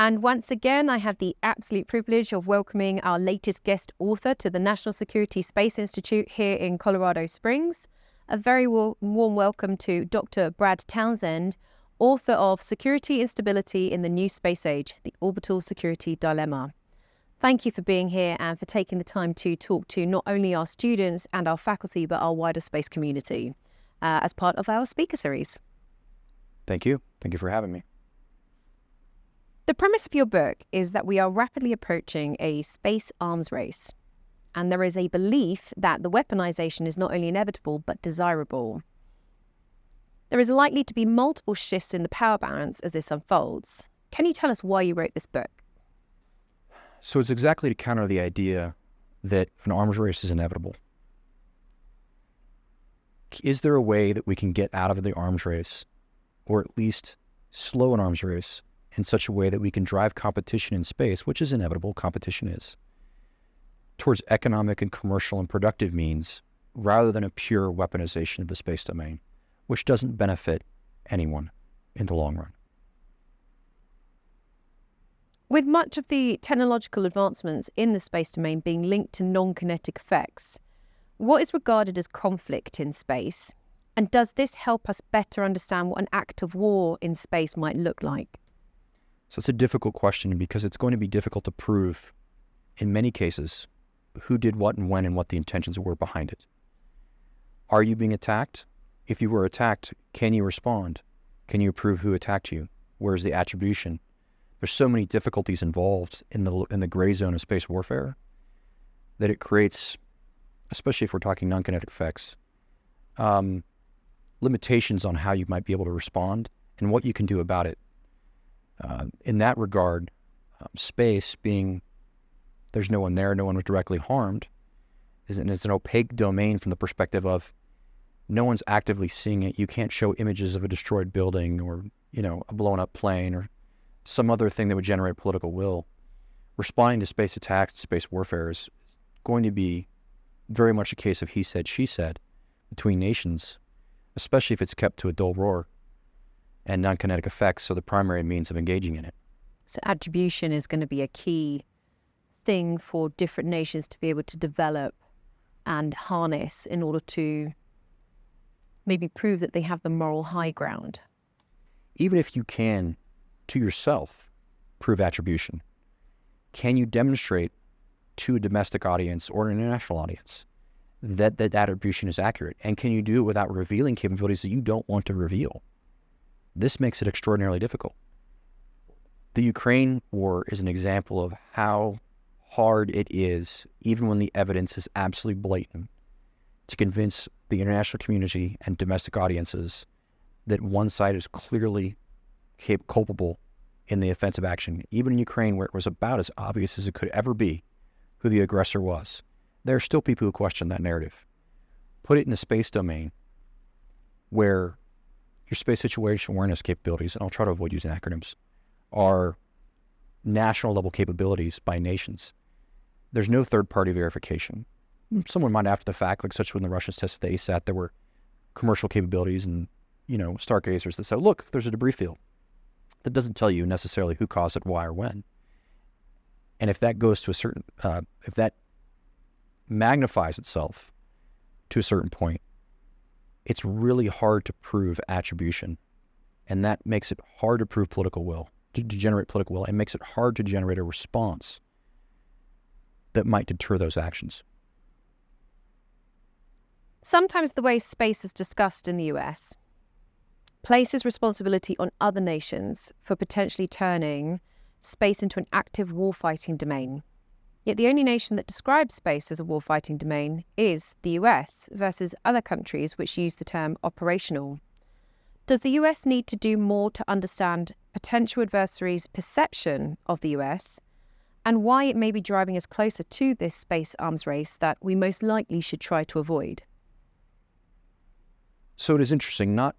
And once again, I have the absolute privilege of welcoming our latest guest author to the National Security Space Institute here in Colorado Springs. A very warm welcome to Dr. Brad Townsend, author of Security Instability in the New Space Age, the Orbital Security Dilemma. Thank you for being here and for taking the time to talk to not only our students and our faculty, but our wider space community as part of our speaker series. Thank you. Thank you for having me. The premise of your book is that we are rapidly approaching a space arms race, and there is a belief that the weaponization is not only inevitable, but desirable. There is likely to be multiple shifts in the power balance as this unfolds. Can you tell us why you wrote this book? So it's exactly to counter the idea that an arms race is inevitable. Is there a way that we can get out of the arms race, or at least slow an arms race, in such a way that we can drive competition in space, which is inevitable, competition is, towards economic and commercial and productive means, rather than a pure weaponization of the space domain, which doesn't benefit anyone in the long run? With much of the technological advancements in the space domain being linked to non-kinetic effects, what is regarded as conflict in space? And does this help us better understand what an act of war in space might look like? So it's a difficult question because it's going to be difficult to prove, in many cases, who did what and when and what the intentions were behind it. Are you being attacked? If you were attacked, can you respond? Can you prove who attacked you? Where's the attribution? There's so many difficulties involved in the gray zone of space warfare that it creates, especially if we're talking non-kinetic effects, limitations on how you might be able to respond and what you can do about it. In that regard, space being there's no one there, no one was directly harmed, it's an opaque domain from the perspective of no one's actively seeing it. You can't show images of a destroyed building or, a blown up plane or some other thing that would generate political will. Responding to space attacks, space warfare is going to be very much a case of he said, she said between nations, especially if it's kept to a dull roar, and non-kinetic effects are the primary means of engaging in it. So attribution is going to be a key thing for different nations to be able to develop and harness in order to maybe prove that they have the moral high ground. Even if you can, to yourself, prove attribution, can you demonstrate to a domestic audience or an international audience that attribution is accurate? And can you do it without revealing capabilities that you don't want to reveal? This makes it extraordinarily difficult. The Ukraine war is an example of how hard it is, even when the evidence is absolutely blatant, to convince the international community and domestic audiences that one side is clearly culpable in the offensive action. Even in Ukraine, where it was about as obvious as it could ever be who the aggressor was, there are still people who question that narrative. Put it in the space domain, where your space situation awareness capabilities, and I'll try to avoid using acronyms, are national level capabilities by nations. There's no third-party verification. Someone might after the fact, like such when the Russians tested the ASAT, there were commercial capabilities and, stargazers that said, look, there's a debris field. That doesn't tell you necessarily who caused it, why, or when. And if that goes to a certain, if that magnifies itself to a certain point, it's really hard to prove attribution. And that makes it hard to prove political will, to generate political will, and makes it hard to generate a response that might deter those actions. Sometimes the way space is discussed in the US places responsibility on other nations for potentially turning space into an active warfighting domain. Yet the only nation that describes space as a warfighting domain is the US versus other countries which use the term operational. Does the US need to do more to understand potential adversaries' perception of the US and why it may be driving us closer to this space arms race that we most likely should try to avoid? So it is interesting, not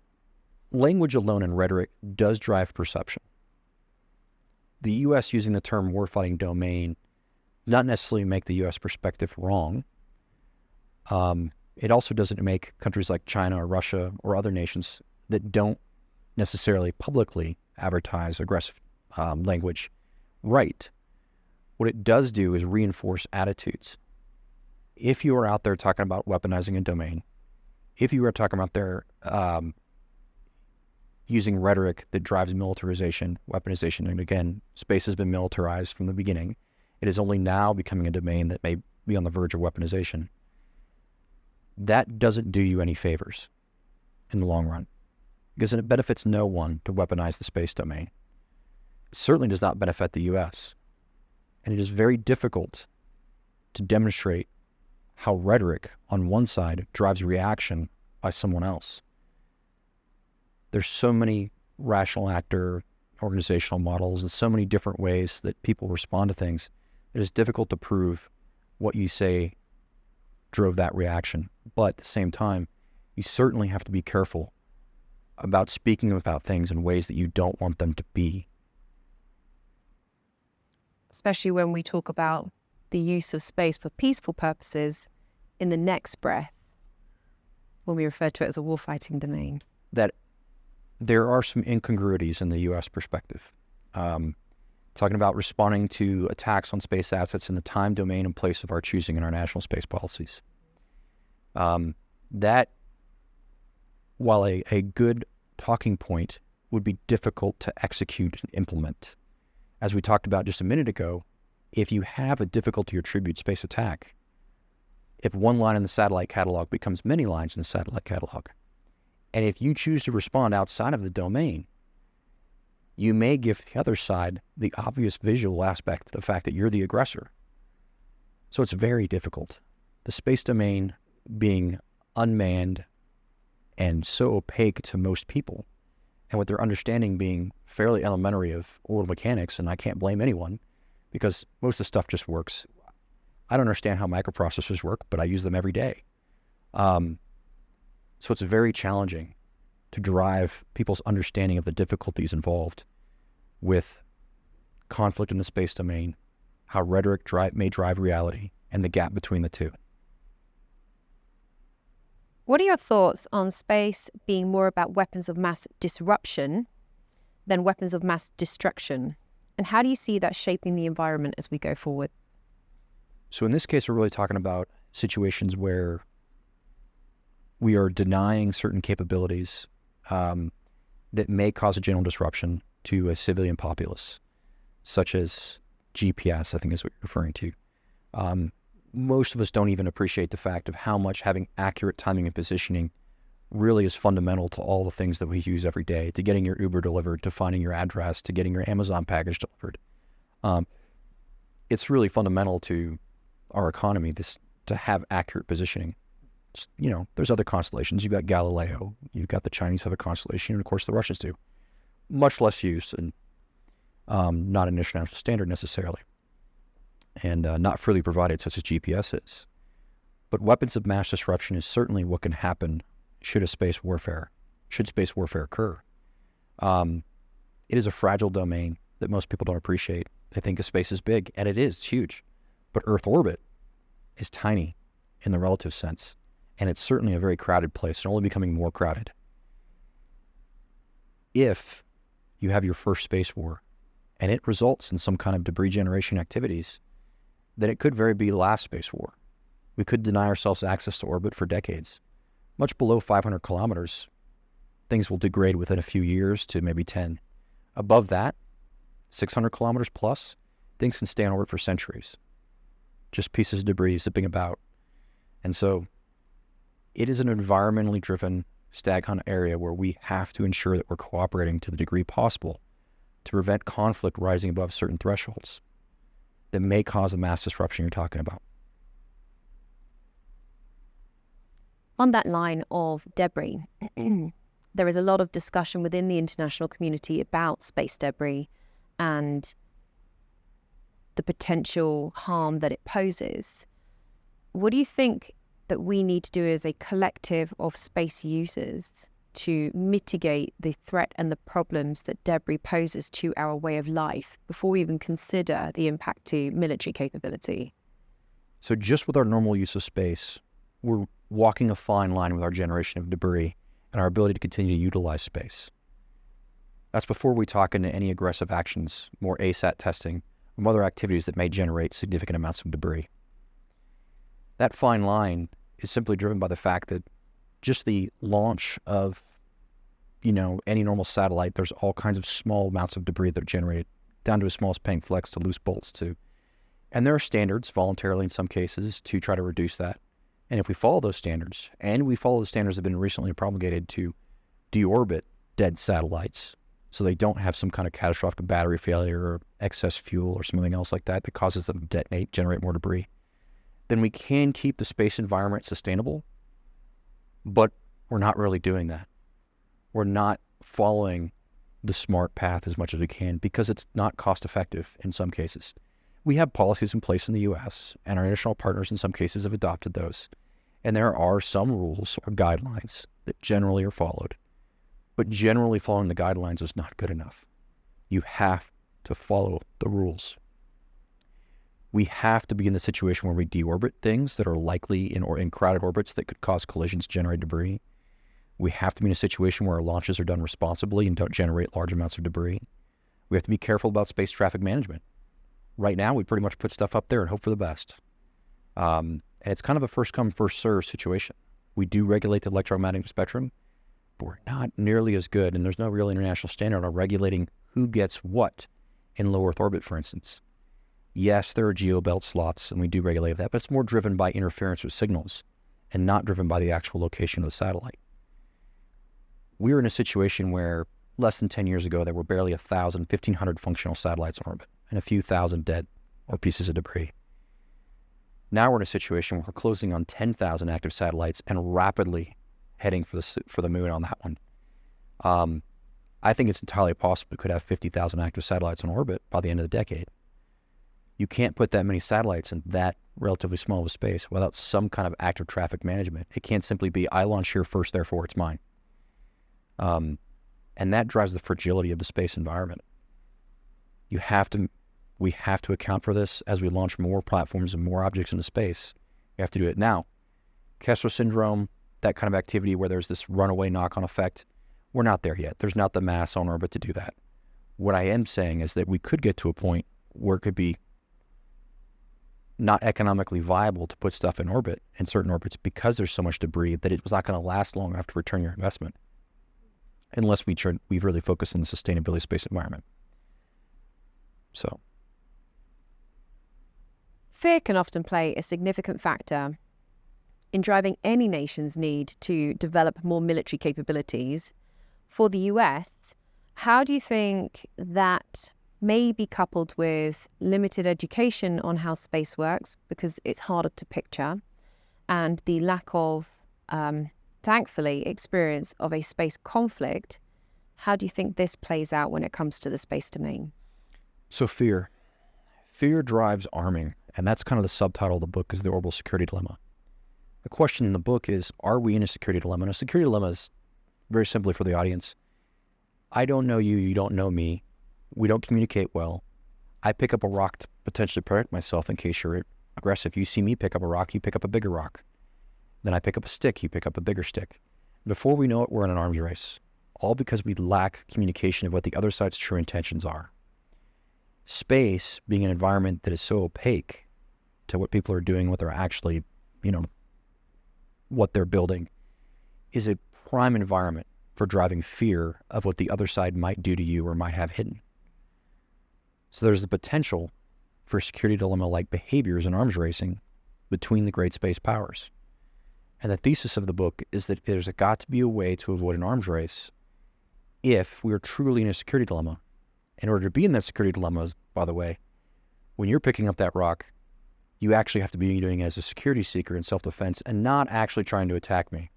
language alone and rhetoric does drive perception. The U.S. using the term warfighting domain not necessarily make the U.S. perspective wrong. It also doesn't make countries like China or Russia or other nations that don't necessarily publicly advertise aggressive language right. What it does do is reinforce attitudes. If you are out there talking about weaponizing a domain, if you are talking about their using rhetoric that drives militarization, weaponization, and again, space has been militarized from the beginning. It is only now becoming a domain that may be on the verge of weaponization. That doesn't do you any favors in the long run, because it benefits no one to weaponize the space domain. It certainly does not benefit the U.S., and it is very difficult to demonstrate how rhetoric on one side drives reaction by someone else. There's so many rational actor organizational models and so many different ways that people respond to things. It is difficult to prove what you say drove that reaction. But at the same time, you certainly have to be careful about speaking about things in ways that you don't want them to be. Especially when we talk about the use of space for peaceful purposes in the next breath, when we refer to it as a warfighting domain. That there are some incongruities in the U.S. perspective. Talking about responding to attacks on space assets in the time, domain, and place of our choosing in our national space policies. That, while a good talking point, would be difficult to execute and implement. As we talked about just a minute ago, if you have a difficulty to attribute space attack, if one line in the satellite catalog becomes many lines in the satellite catalog, and if you choose to respond outside of the domain, you may give the other side the obvious visual aspect of the fact that you're the aggressor. So it's very difficult. The space domain being unmanned and so opaque to most people, and with their understanding being fairly elementary of orbital mechanics, and I can't blame anyone, because most of the stuff just works. I don't understand how microprocessors work, but I use them every day. So it's very challenging to drive people's understanding of the difficulties involved with conflict in the space domain, how rhetoric may drive reality, and the gap between the two. What are your thoughts on space being more about weapons of mass disruption than weapons of mass destruction? And how do you see that shaping the environment as we go forwards? So in this case, we're really talking about situations where we are denying certain capabilities that may cause a general disruption to a civilian populace, such as GPS, I think is what you're referring to. Most of us don't even appreciate the fact of how much having accurate timing and positioning really is fundamental to all the things that we use every day, to getting your Uber delivered, to finding your address, to getting your Amazon package delivered. It's really fundamental to our economy to have accurate positioning. You know, there's other constellations. You've got Galileo, you've got the Chinese have a constellation, and of course the Russians do. Much less use and not an international standard necessarily, and not freely provided such as GPS is. But weapons of mass disruption is certainly what can happen should space warfare occur. It is a fragile domain that most people don't appreciate. They think of space is big, and it is, it's huge. But Earth orbit is tiny in the relative sense. And it's certainly a very crowded place, and only becoming more crowded. If you have your first space war, and it results in some kind of debris generation activities, then it could very be the last space war. We could deny ourselves access to orbit for decades. Much below 500 kilometers, things will degrade within a few years to maybe 10. Above that, 600 kilometers plus, things can stay on orbit for centuries. Just pieces of debris zipping about. And so it is an environmentally driven stag hunt area where we have to ensure that we're cooperating to the degree possible to prevent conflict rising above certain thresholds that may cause the mass disruption you're talking about. On that line of debris, there is a lot of discussion within the international community about space debris and the potential harm that it poses. What do you think that we need to do as a collective of space users to mitigate the threat and the problems that debris poses to our way of life before we even consider the impact to military capability? So just with our normal use of space, we're walking a fine line with our generation of debris and our ability to continue to utilize space. That's before we talk into any aggressive actions, more ASAT testing, from other activities that may generate significant amounts of debris. That fine line is simply driven by the fact that just the launch of, any normal satellite, there's all kinds of small amounts of debris that are generated, down to as small as paying flex to loose bolts too. And there are standards, voluntarily in some cases, to try to reduce that. And if we follow those standards, and we follow the standards that have been recently promulgated to deorbit dead satellites, so they don't have some kind of catastrophic battery failure or excess fuel or something else like that causes them to detonate, generate more debris, then we can keep the space environment sustainable. But we're not really doing that. We're not following the smart path as much as we can because it's not cost effective in some cases. We have policies in place in the U.S., and our international partners in some cases have adopted those. And there are some rules or guidelines that generally are followed. But generally following the guidelines is not good enough. You have to follow the rules. We have to be in the situation where we deorbit things that are likely in crowded orbits that could cause collisions, generate debris. We have to be in a situation where our launches are done responsibly and don't generate large amounts of debris. We have to be careful about space traffic management. Right now, we pretty much put stuff up there and hope for the best. And it's kind of a first come, first served situation. We do regulate the electromagnetic spectrum, but we're not nearly as good, and there's no real international standard on regulating who gets what in low Earth orbit, for instance. Yes, there are geobelt slots, and we do regulate that, but it's more driven by interference with signals and not driven by the actual location of the satellite. We're in a situation where less than 10 years ago, there were barely 1,500 functional satellites in orbit and a few thousand dead or pieces of debris. Now we're in a situation where we're closing on 10,000 active satellites and rapidly heading for the moon on that one. I think it's entirely possible we could have 50,000 active satellites in orbit by the end of the decade. You can't put that many satellites in that relatively small of a space without some kind of active traffic management. It can't simply be, I launch here first, therefore it's mine. And that drives the fragility of the space environment. We have to account for this as we launch more platforms and more objects into space. We have to do it now. Kessler syndrome, that kind of activity where there's this runaway knock-on effect, we're not there yet. There's not the mass on orbit to do that. What I am saying is that we could get to a point where it could be not economically viable to put stuff in orbit, in certain orbits, because there's so much debris that it's not going to last long enough to return your investment, unless we've really focused on the sustainability of space environment. So, fear can often play a significant factor in driving any nation's need to develop more military capabilities. For the US, how do you think that may be coupled with limited education on how space works, because it's harder to picture, and the lack of, thankfully, experience of a space conflict? How do you think this plays out when it comes to the space domain? So fear drives arming, and that's kind of the subtitle of the book, is the Orbital Security Dilemma. The question in the book is, are we in a security dilemma? And a security dilemma is, very simply for the audience, I don't know you, you don't know me, we don't communicate well. I pick up a rock to potentially protect myself in case you're aggressive. You see me pick up a rock, you pick up a bigger rock. Then I pick up a stick, you pick up a bigger stick. Before we know it, we're in an arms race, all because we lack communication of what the other side's true intentions are. Space, being an environment that is so opaque to what people are doing, what they're actually, what they're building, is a prime environment for driving fear of what the other side might do to you or might have hidden. So there's the potential for security dilemma-like behaviors in arms racing between the great space powers. And the thesis of the book is that there's got to be a way to avoid an arms race if we're truly in a security dilemma. In order to be in that security dilemma, by the way, when you're picking up that rock, you actually have to be doing it as a security seeker in self-defense and not actually trying to attack me.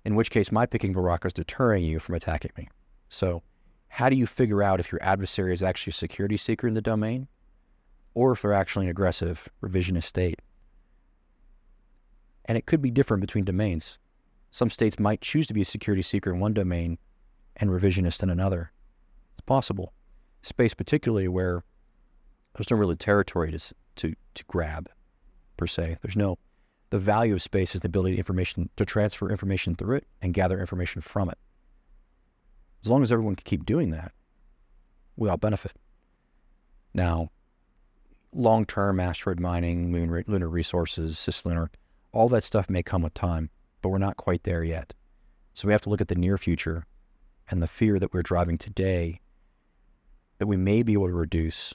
In which case, my picking of a rock is deterring you from attacking me. So how do you figure out if your adversary is actually a security seeker in the domain, or if they're actually an aggressive, revisionist state? And it could be different between domains. Some states might choose to be a security seeker in one domain and revisionist in another. It's possible. Space particularly, where there's no real territory to grab, per se. The value of space is the ability to transfer information through it and gather information from it. As long as everyone can keep doing that, we all benefit. Now, long-term asteroid mining, lunar resources, cislunar, all that stuff may come with time, but we're not quite there yet. So we have to look at the near future and the fear that we're driving today that we may be able to reduce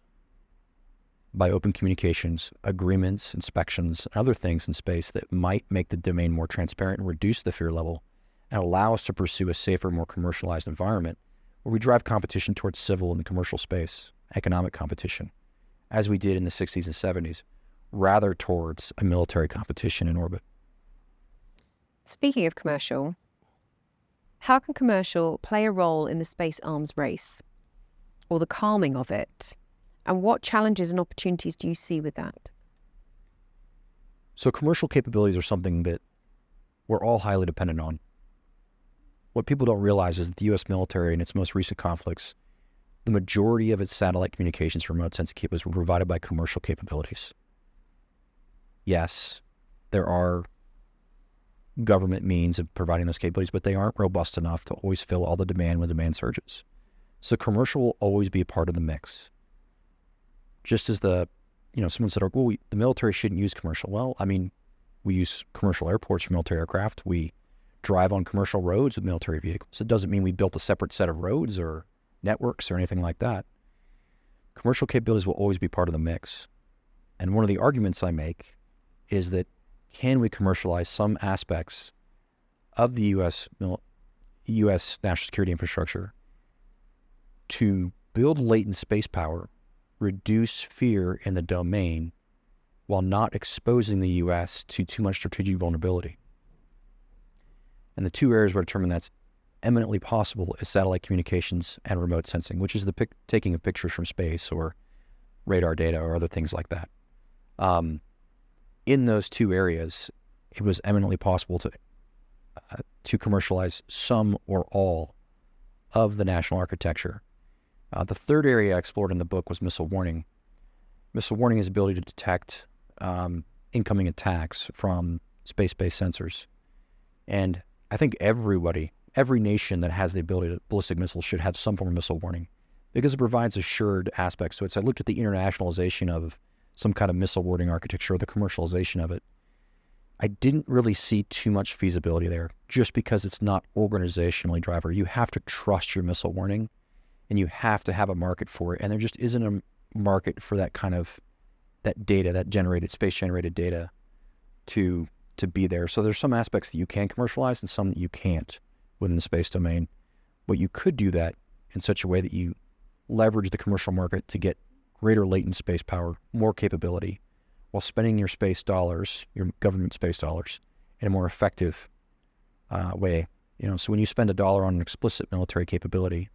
by open communications, agreements, inspections, and other things in space that might make the domain more transparent and reduce the fear level and allow us to pursue a safer, more commercialized environment where we drive competition towards civil and commercial space, economic competition, as we did in the 60s and 70s, rather towards a military competition in orbit. Speaking of commercial, how can commercial play a role in the space arms race or the calming of it? And what challenges and opportunities do you see with that? So commercial capabilities are something that we're all highly dependent on. What people don't realize is that the U.S. military in its most recent conflicts, the majority of its satellite communications for remote sensing capabilities were provided by commercial capabilities. Yes, there are government means of providing those capabilities, but they aren't robust enough to always fill all the demand when demand surges. So commercial will always be a part of the mix. Just as someone said, well, the military shouldn't use commercial. Well, I mean, we use commercial airports for military aircraft. We drive on commercial roads with military vehicles. It doesn't mean we built a separate set of roads or networks or anything like that. Commercial capabilities will always be part of the mix. And one of the arguments I make is that can we commercialize some aspects of the U.S. national security infrastructure to build latent space power, reduce fear in the domain while not exposing the U.S. to too much strategic vulnerability? And the two areas where I determine that's eminently possible is satellite communications and remote sensing, which is the taking of pictures from space or radar data or other things like that. In those two areas, it was eminently possible to commercialize some or all of the national architecture. The third area I explored in the book was missile warning. Missile warning is the ability to detect incoming attacks from space-based sensors. And I think every nation that has the ability to ballistic missiles should have some form of missile warning because it provides assured aspects. So I looked at the internationalization of some kind of missile warning architecture or the commercialization of it. I didn't really see too much feasibility there just because it's not organizationally driver. You have to trust your missile warning and you have to have a market for it. And there just isn't a market for that kind of, that data, that space generated data to be there. So there's some aspects that you can commercialize and some that you can't within the space domain. But you could do that in such a way that you leverage the commercial market to get greater latent space power, more capability, while spending your space dollars, your government space dollars, in a more effective way. So when you spend $1 on an explicit military capability,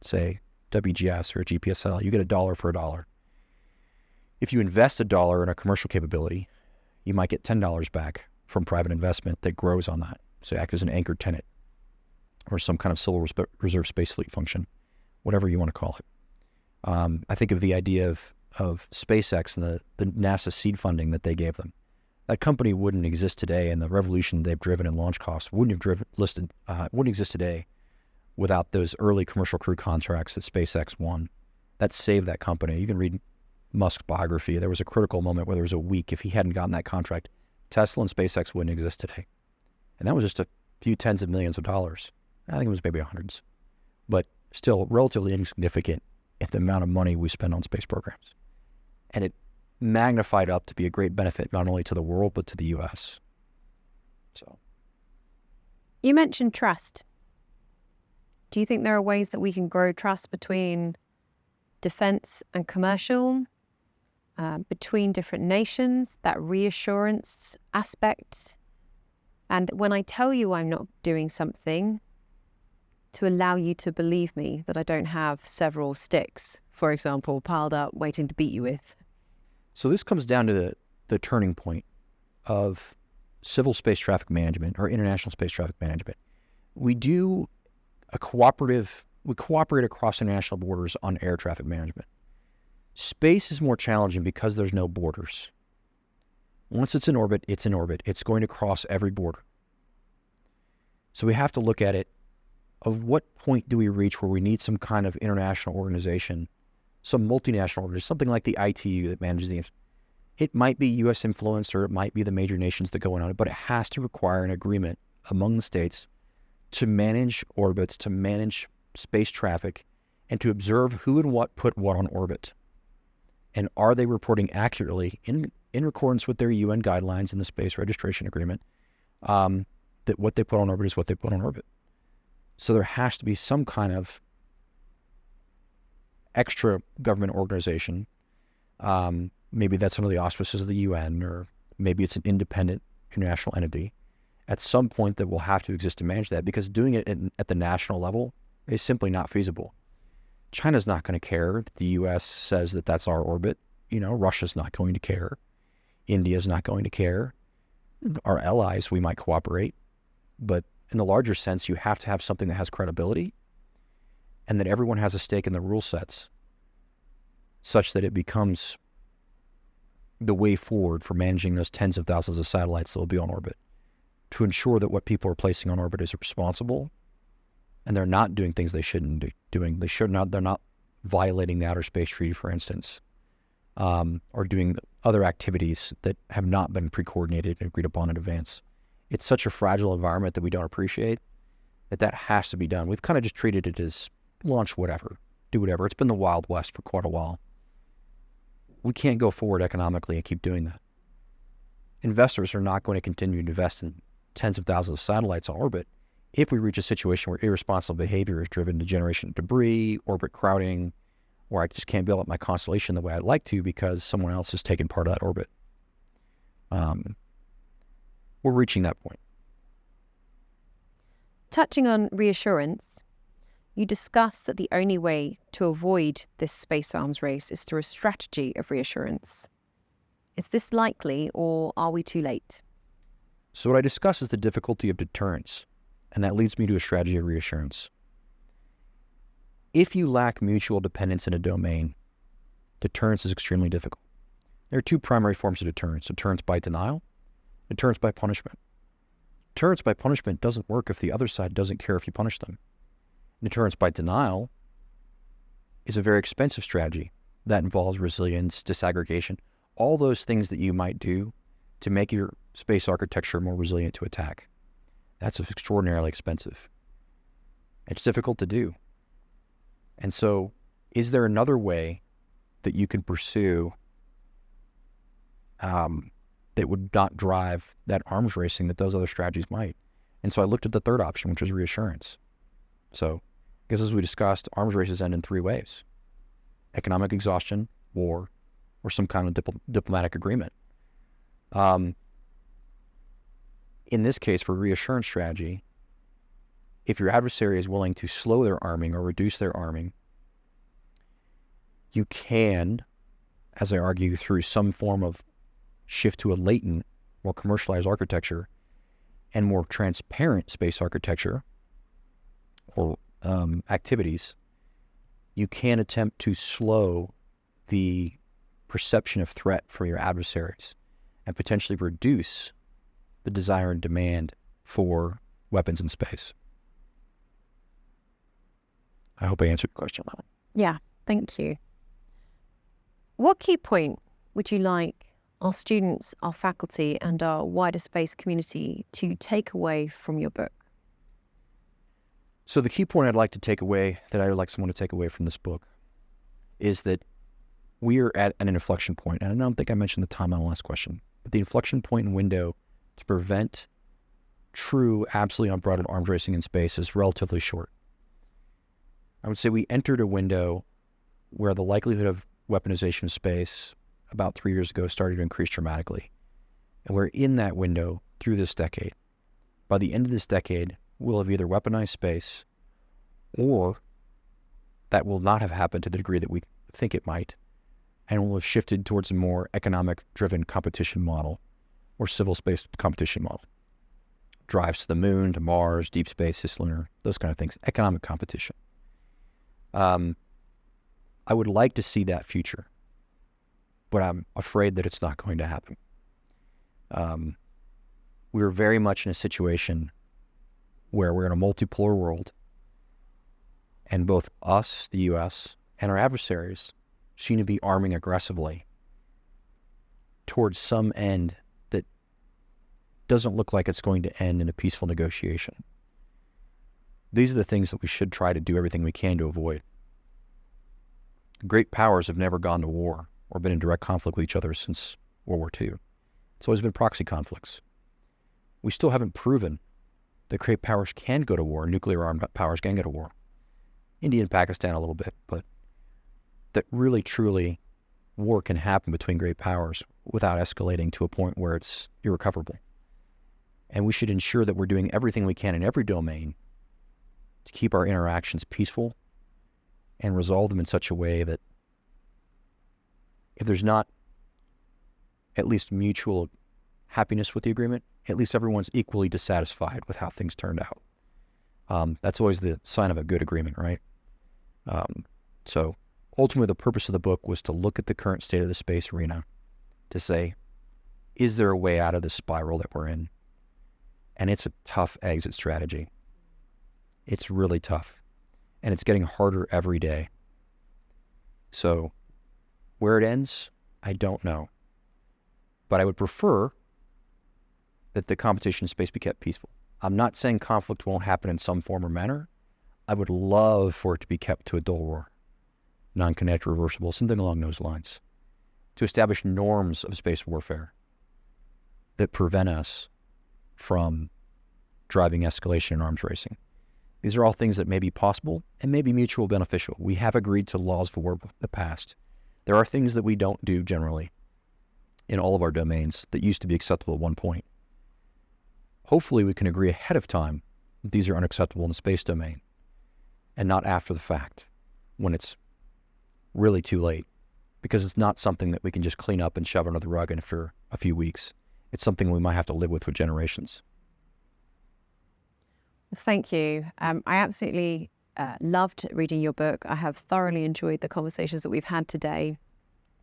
say WGS or a GPS satellite, you get $1 for $1. If you invest $1 in a commercial capability, you might get $10 back from private investment that grows on that. So act as an anchor tenant or some kind of civil reserve space fleet function, whatever you want to call it. I think of the idea of SpaceX and the NASA seed funding that they gave them. That company wouldn't exist today, and the revolution they've driven in launch costs wouldn't exist today without those early commercial crew contracts that SpaceX won. That saved that company. You can read Musk's biography. There was a critical moment where there was a week. If he hadn't gotten that contract, Tesla and SpaceX wouldn't exist today. And that was just a few tens of millions of dollars. I think it was maybe hundreds, but still relatively insignificant at the amount of money we spend on space programs. And it magnified up to be a great benefit, not only to the world, but to the U.S. So, you mentioned trust. Do you think there are ways that we can grow trust between defense and commercial, between different nations, that reassurance aspect? And when I tell you I'm not doing something, to allow you to believe me that I don't have several sticks, for example, piled up waiting to beat you with. So this comes down to the turning point of civil space traffic management or international space traffic management. We cooperate across international borders on air traffic management. Space is more challenging because there's no borders. Once it's in orbit, it's in orbit. It's going to cross every border. So we have to look at it, of what point do we reach where we need some kind of international organization some multinational organization, something like the ITU that manages the, it might be U.S. influence or it might be the major nations that go in on it, but it has to require an agreement among the states to manage orbits, to manage space traffic, and to observe who and what put what on orbit. And are they reporting accurately in accordance with their UN guidelines in the Space Registration Agreement, that what they put on orbit is what they put on orbit. So there has to be some kind of extra government organization. Maybe that's under the auspices of the UN, or maybe it's an independent international entity at some point that will have to exist to manage that, because doing it at the national level is simply not feasible. China's not going to care. The U.S. says that that's our orbit. Russia's not going to care. India's not going to care. Our allies, we might cooperate. But in the larger sense, you have to have something that has credibility and that everyone has a stake in the rule sets such that it becomes the way forward for managing those tens of thousands of satellites that will be on orbit, to ensure that what people are placing on orbit is responsible and they're not doing things they shouldn't be doing. They're not violating the Outer Space Treaty, for instance, or doing other activities that have not been pre-coordinated and agreed upon in advance. It's such a fragile environment that we don't appreciate that has to be done. We've kind of just treated it as launch whatever, do whatever. It's been the Wild West for quite a while. We can't go forward economically and keep doing that. Investors are not going to continue to invest in tens of thousands of satellites on orbit if we reach a situation where irresponsible behavior is driven to generation of debris, orbit crowding, or I just can't build up my constellation the way I'd like to because someone else has taken part of that orbit. We're reaching that point. Touching on reassurance, you discuss that the only way to avoid this space arms race is through a strategy of reassurance. Is this likely, or are we too late? So what I discuss is the difficulty of deterrence, and that leads me to a strategy of reassurance. If you lack mutual dependence in a domain, deterrence is extremely difficult. There are two primary forms of deterrence: deterrence by denial, deterrence by punishment. Deterrence by punishment doesn't work if the other side doesn't care if you punish them. Deterrence by denial is a very expensive strategy that involves resilience, disaggregation, all those things that you might do to make your space architecture more resilient to attack. That's extraordinarily expensive. It's difficult to do. And so, is there another way that you can pursue that would not drive that arms racing that those other strategies might? And so I looked at the third option, which was reassurance. So, because as we discussed, arms races end in three ways: economic exhaustion, war, or some kind of diplomatic agreement. In this case, for reassurance strategy, if your adversary is willing to slow their arming or reduce their arming, you can, as I argue, through some form of shift to a latent, more commercialized architecture and more transparent space architecture or activities, you can attempt to slow the perception of threat for your adversaries and potentially reduce the desire and demand for weapons in space. I hope I answered the question. Yeah, thank you. What key point would you like our students, our faculty, and our wider space community to take away from your book? So the key point I'd like to take away, that I would like someone to take away from this book, is that we are at an inflection point. And I don't think I mentioned the time on the last question, but the inflection point and window to prevent true, absolutely unbridled arms racing in space is relatively short. I would say we entered a window where the likelihood of weaponization of space about 3 years ago started to increase dramatically. And we're in that window through this decade. By the end of this decade, we'll have either weaponized space, or that will not have happened to the degree that we think it might, and we'll have shifted towards a more economic-driven competition model or civil space competition model. Drives to the moon, to Mars, deep space, cislunar, those kind of things, economic competition. I would like to see that future, but I'm afraid that it's not going to happen. We're very much in a situation where we're in a multipolar world, and both us, the U.S., and our adversaries seem to be arming aggressively towards some end that doesn't look like it's going to end in a peaceful negotiation. These are the things that we should try to do everything we can to avoid. Great powers have never gone to war or been in direct conflict with each other since World War II. It's always been proxy conflicts. We still haven't proven that great powers can go to war, nuclear armed powers can go to war. India and Pakistan a little bit, but that really, truly, war can happen between great powers without escalating to a point where it's irrecoverable. And we should ensure that we're doing everything we can in every domain to keep our interactions peaceful and resolve them in such a way that if there's not at least mutual happiness with the agreement, at least everyone's equally dissatisfied with how things turned out. That's always the sign of a good agreement, right? So ultimately the purpose of the book was to look at the current state of the space arena to say, is there a way out of this spiral that we're in? And it's a tough exit strategy. It's really tough. And it's getting harder every day. So where it ends, I don't know. But I would prefer that the competition in space be kept peaceful. I'm not saying conflict won't happen in some form or manner. I would love for it to be kept to a dull roar, non-kinetic, reversible, something along those lines, to establish norms of space warfare that prevent us from driving escalation and arms racing. These are all things that may be possible and may be mutually beneficial. We have agreed to laws of war in the past. There are things that we don't do generally in all of our domains that used to be acceptable at one point. Hopefully we can agree ahead of time that these are unacceptable in the space domain and not after the fact when it's really too late, because it's not something that we can just clean up and shove under the rug in for a few weeks. It's something we might have to live with for generations. Thank you. I absolutely loved reading your book. I have thoroughly enjoyed the conversations that we've had today.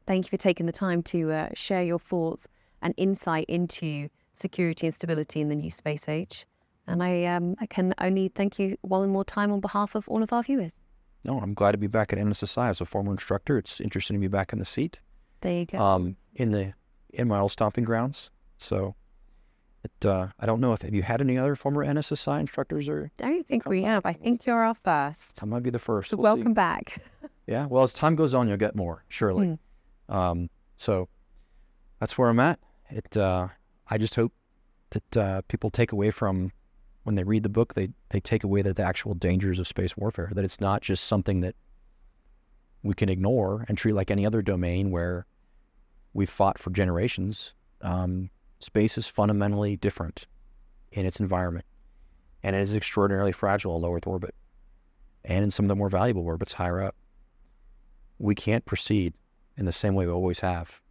Thank you for taking the time to share your thoughts and insight into security and stability in the new space age. And I can only thank you one more time on behalf of all of our viewers. No, I'm glad to be back at NSSI as a former instructor. It's interesting to be back in the seat. There you go. In my old stomping grounds. So I don't know have you had any other former NSSI instructors or? Don't think we have. I think you're our first. I might be the first. So welcome back. Yeah. Well, as time goes on, you'll get more, surely. So that's where I'm at. I just hope that people take away from when they read the book, they take away the actual dangers of space warfare, that it's not just something that we can ignore and treat like any other domain where we've fought for generations. Space is fundamentally different in its environment, and it is extraordinarily fragile in low Earth orbit and in some of the more valuable orbits higher up. We can't proceed in the same way we always have